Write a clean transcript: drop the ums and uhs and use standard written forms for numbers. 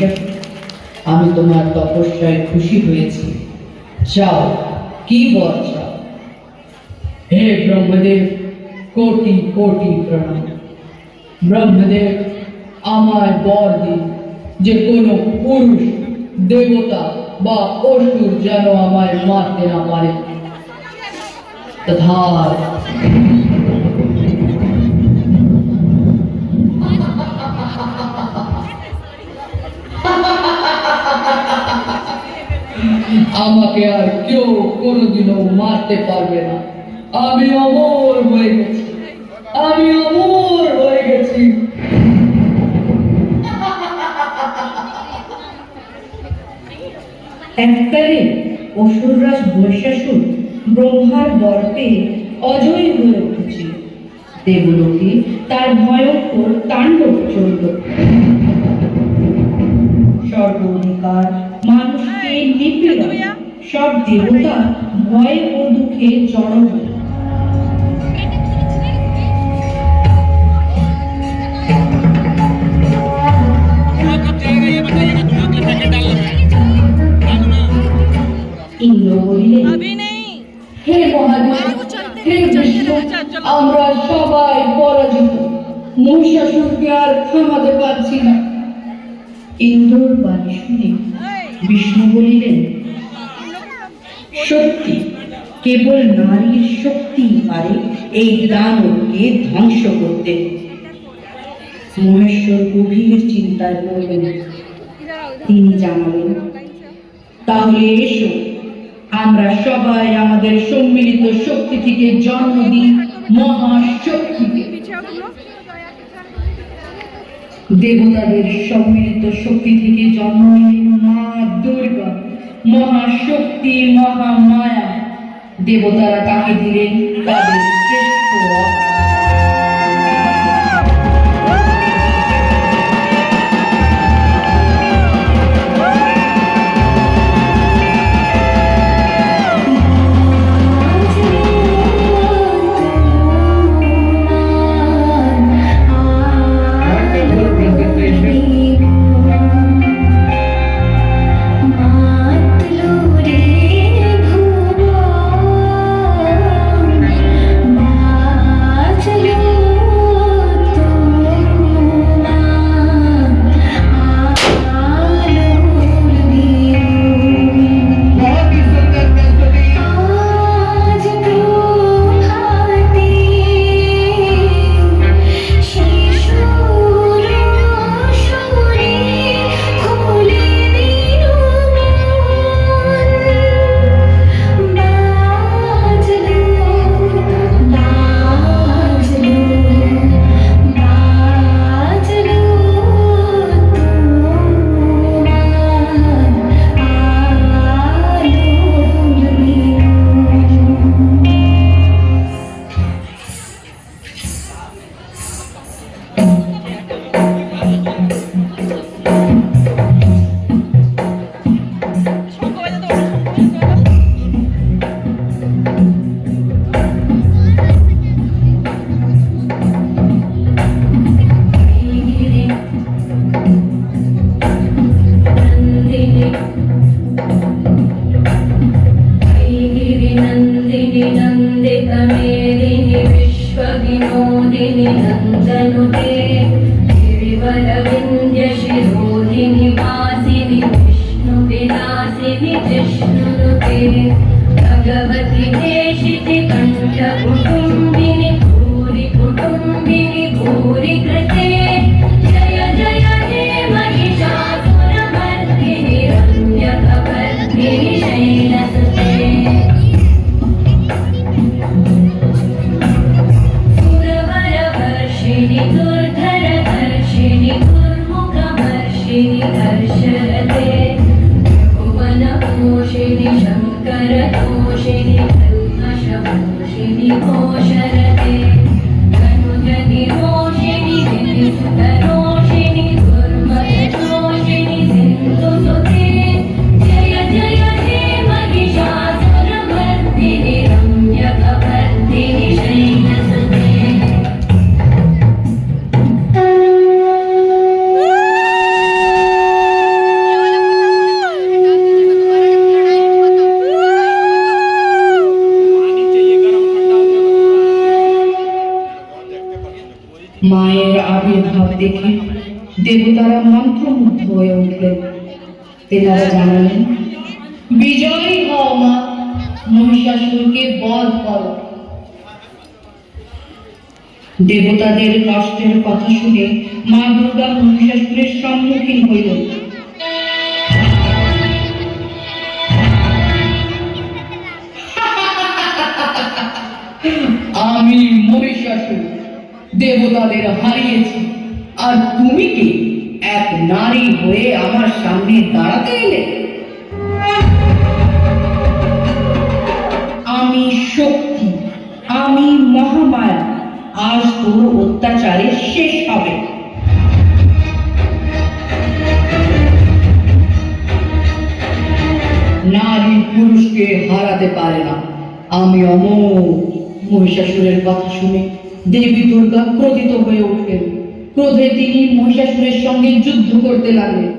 মহিষাসুর, আমি তোমার তপস্যায় খুশি হয়েছি। চাও, কি বর চাও? হে ব্রহ্মদেব, কোটি কোটি প্রণাম। ব্রহ্মদেব, আমায় বর দিন যে কোনো পুরুষ, দেবতা বা অসুর যেন আমায় মারতে না পারে। তথাস্তু। আমাকে আর কেউ কোনোদিনও মারতে পারবে না। আমি অমর হয়ে গেছি, আমি অমর হয়ে গেছি। এককালে অসুররাজ মহিষাসুর ব্রহ্মার বর পেয়ে অজয় হয়ে উঠেছিল। দেবলোকে তার ভয়ঙ্কর তাণ্ডব চলল। সর্বাধিকার, মানুষকে নিপীড়ন, সব দেবতা ভয়ে ও দুঃখে জড়ো হল। ইন্দ্র বলিলেন, হে মহাদেব, হে বিষ্ণু, আমরা সবাই পরাজিত। মহিষাসুরকে আর থামাতে পারছি না। ইন্দ্রর বাণী শুনে বিষ্ণু বলিলেন, সত্যি কেবল নারীর শক্তি পারে এই দানবকে ধ্বংস করতে। মহেশ্বর গভীর চিন্তায় পড়লেন। তিনি জানালেন, তাহলে এসো, আমরা সবাই আমাদের সম্মিলিত শক্তি থেকে জন্ম দিই মহাশক্তিকে। দেবতাদের সম্মিলিত শক্তি থেকে জন্ম নিলেন মা দুর্গা, মহাশক্তি, মহামায়া। দেবতারা তাকে দিলেন তাদের শ্রেষ্ঠ অস্ত্র। भगवती देशिति कंठ कुटुंबिनि भूरि कुटुंबिनि भूरि कृते जय जय हे महिषासुरमर्दिनि रम्यकपर्दिनि शैलसुते सुरवरवर्षिणि दुर्धरवर्षिणि दुर्मुखवर्षिणि हर्षरते भुवनपोषिणि शङ्करतोषिणि कल्मषपोषिणि घोषरते धनुजनिरोषिणि विनिसुतरोषिणि दुर्मदरोषिणि सिन्धुसुते जय जय हे महिषासुरमर्दिनि रम्यकपर्दिनि शैलसुते মায়ের আবির্ভাব দেখে দেবতারা মন্ত্রমুগ্ধ হয়ে উঠলেন। তেনারা জানালেন, বিজয়ী হও মা, মহিষাসুরকে বধ করো। দেবতাদের কষ্টের কথা শুনে মা দুর্গা মহিষাসুরের সম্মুখীন হইলেন। আমি মহিষাসুর দেবতাদের হারিয়েছি, আর তুমি কি এক নারী হয়ে আমার সামনে দাঁড়াতে এলে? আমি শক্তি, আমি মহামায়া, আজ তোর অত্যাচারের শেষ হবে। নারী পুরুষকে হারাতে পারে না, আমি অমর। মহিষাসুরের কথা শুনে দেবী দুর্গা ক্রোধিত হয়ে উঠলেন। ক্রোধে তিনি মহিষাসুরের সঙ্গে যুদ্ধ করতে লাগলেন।